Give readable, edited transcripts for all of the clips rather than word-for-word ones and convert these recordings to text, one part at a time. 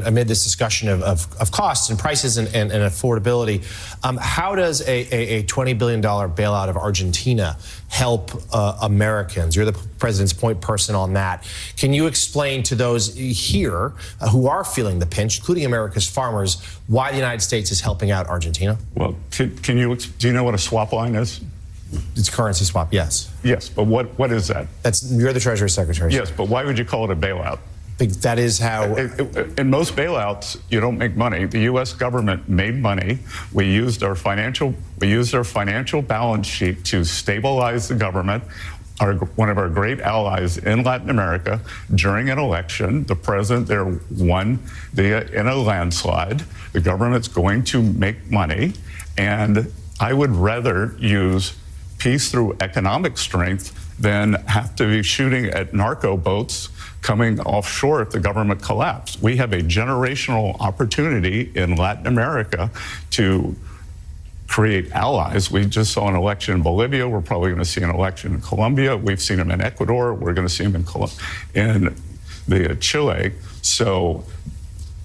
Amid this discussion of costs and prices and affordability, how does a $20 billion bailout of Argentina help Americans? You're the president's point person on that. Can you explain to those here who are feeling the pinch, including America's farmers, why the United States is helping out Argentina? Well, do you know what a swap line is? It's currency swap, yes. Yes, but what is that? You're the Treasury Secretary. Yes, but why would you call it a bailout? That is how... In most bailouts, you don't make money. The U.S. government made money. We used our financial balance sheet to stabilize the government. One of our great allies in Latin America, during an election, the president there won in a landslide. The government's going to make money, and I would rather use peace through economic strength than have to be shooting at narco boats coming offshore if the government collapsed. We have a generational opportunity in Latin America to create allies. We just saw an election in Bolivia. We're probably going to see an election in Colombia. We've seen them in Ecuador. We're going to see them in Chile. So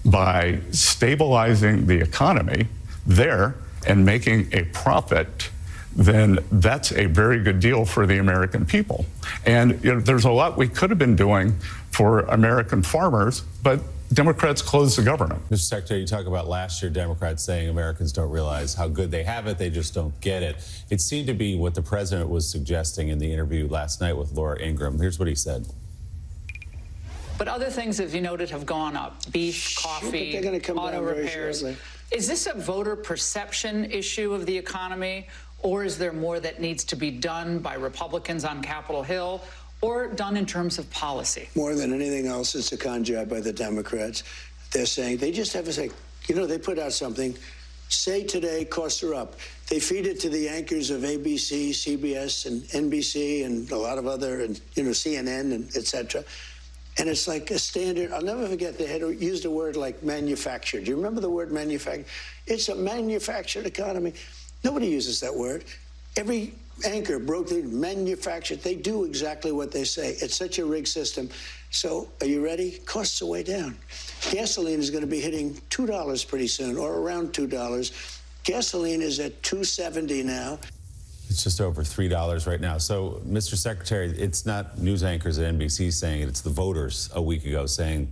by stabilizing the economy there and making a profit, then that's a very good deal for the American people. And there's a lot we could have been doing for American farmers, but Democrats closed the government. Mr. Secretary, you talk about last year Democrats saying Americans don't realize how good they have it, they just don't get it. It seemed to be what the president was suggesting in the interview last night with Laura Ingraham. Here's what he said. But other things, as you noted, have gone up. Beef, coffee, auto repairs. Is this a voter perception issue of the economy, or is there more that needs to be done by Republicans on Capitol Hill or done in terms of policy? More than anything else, it's a con job by the Democrats. They're saying, they just have to say, they put out something, say today costs are up. They feed it to the anchors of ABC, CBS, and NBC, and a lot of other, and CNN, and et cetera. And it's like a standard. I'll never forget, they had used a word like manufactured. Do you remember the word manufactured? It's a manufactured economy. Nobody uses that word. Every anchor broke the manufactured. They do exactly what they say. It's such a rigged system. So are you ready? Costs are way down. Gasoline is going to be hitting $2 pretty soon, or around $2. Gasoline is at $2.70 now. It's just over $3 right now. So, Mr. Secretary, it's not news anchors at NBC saying it. It's the voters a week ago saying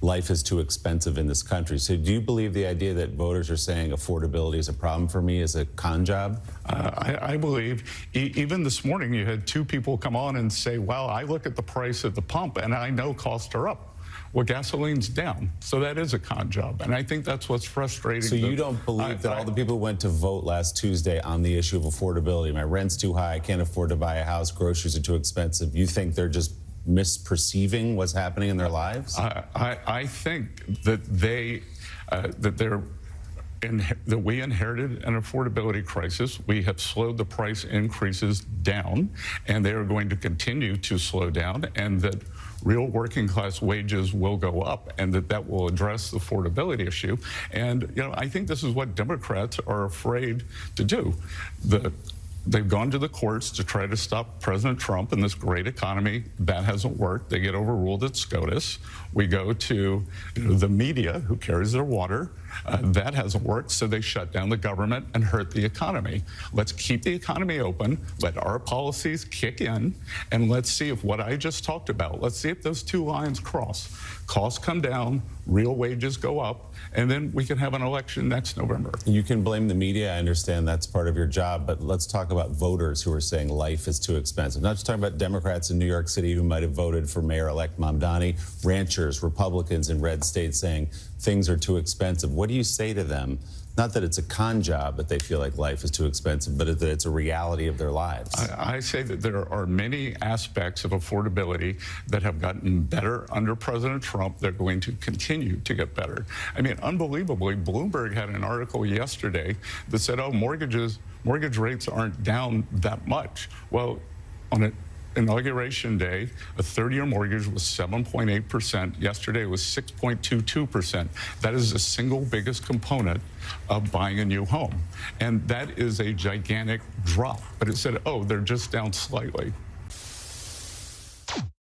life is too expensive in this country. So do you believe the idea that voters are saying affordability is a problem for me is a con job? I believe, even this morning, you had two people come on and say, well, I look at the price at the pump and I know costs are up. Well, gasoline's down, so that is a con job, and I think that's what's frustrating. So you don't believe that all the people who went to vote last Tuesday on the issue of affordability, my rent's too high, I can't afford to buy a house, groceries are too expensive, you think they're just misperceiving what's happening in their lives? I think that that we inherited an affordability crisis. We have slowed the price increases down, and they are going to continue to slow down, and that real working class wages will go up, and that will address the affordability issue. And I think this is what Democrats are afraid to do. They've gone to the courts to try to stop President Trump and this great economy. That hasn't worked. They get overruled at SCOTUS. We go to the media, who carries their water. That hasn't worked, so they shut down the government and hurt the economy. Let's keep the economy open, let our policies kick in, and let's see if what I just talked about, let's see if those two lines cross. Costs come down, real wages go up, and then we can have an election next November. You can blame the media. I understand that's part of your job, but let's talk about voters who are saying life is too expensive. Not just talking about Democrats in New York City who might have voted for Mayor-elect Mamdani, ranchers, Republicans in red states saying things are too expensive. What do you say to them? Not that it's a con job, but they feel like life is too expensive, but that it's a reality of their lives. I say that there are many aspects of affordability that have gotten better under President Trump. They're going to continue to get better. I mean, unbelievably, Bloomberg had an article yesterday that said, oh, mortgage rates aren't down that much. Well, on Inauguration Day, a 30-year mortgage was 7.8%. Yesterday it was 6.22%. That is the single biggest component of buying a new home. And that is a gigantic drop. But it said, oh, they're just down slightly.